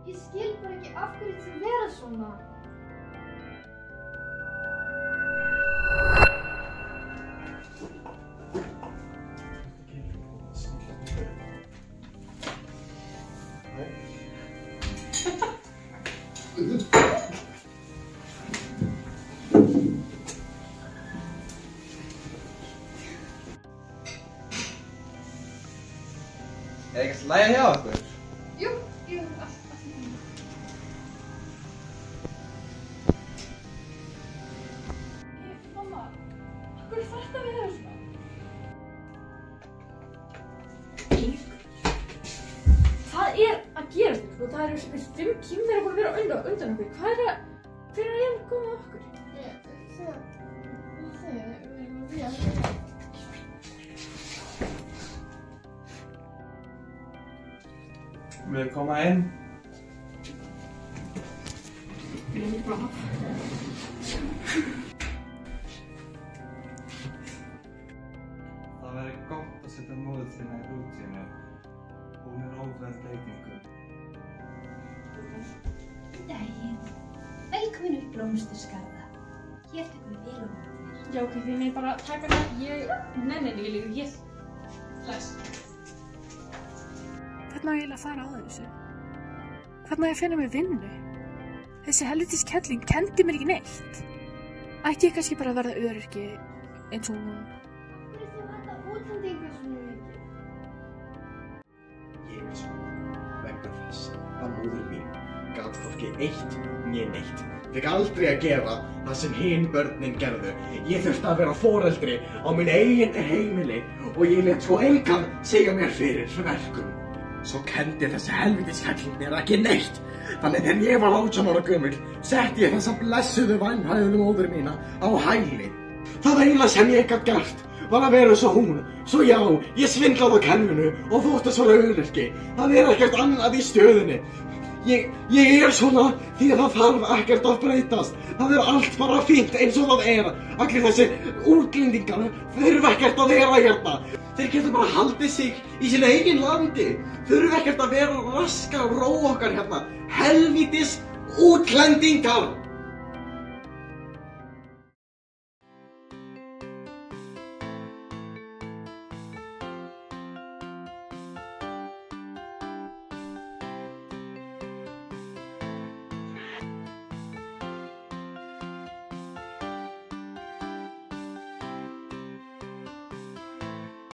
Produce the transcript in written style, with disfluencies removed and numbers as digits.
Ég skil bara ekki af hverju þið vera svona. Ekkert slæja hjá okkur? Jú, allt. Mamma, af hverju þarf þetta að vera svona? Hvað er að gera þetta? Sko? Það eru 5 tímar að vera undan okkur. Hver er að koma að okkur? Vil koma inn? Það væri gott að setja móður þína í rútínu. Hún óvænt leitingu. Daginn. Velkomin upp Blómstursskarða. Hér tekur við vel á móti þér. Já, ok, þið megið bara taka það. Ég nenni líka, ég les. Hvernig á ég eiginlega að fara á þessu? Hvernig á ég að finna mér vinnu? Þessi helvitis kelling kenndi mér ekki neitt. Ætti ég kannski bara að verða öryrki eins og hún? Af hverju þið hata útlendingu svona mikið? Ég er svona vegna þess að móðir mín gat hvorki eitt né neitt. Fikk aldrei að gera það sem hin börnin gerðu. Ég þurfti að vera foreldri á minn eigin heimili og ég let svo engan segja mér fyrir verkum. Svo kenndi þessi helvítiskelling mér ekki neitt. Þannig þegar ég var 18 ára gömul setti ég þessa blessuðu vænhæðu móður mína á hæli. Það eina sem ég gat gert var að vera svo hún. Svo já, ég svindlaði á kerfinu og þótti svo öryrki. Það er ekkert annað í stöðunni. Ég er svona því að það þarf ekkert að breytast. Það er allt bara fínt eins og það er. Allir þessi útlendingar þurfa ekkert að vera hérna. Þeir geta bara haldið sig í sínu eigin landi. Þurfa ekkert að vera að raska og róa okkar hérna. Helvítis útlendingar!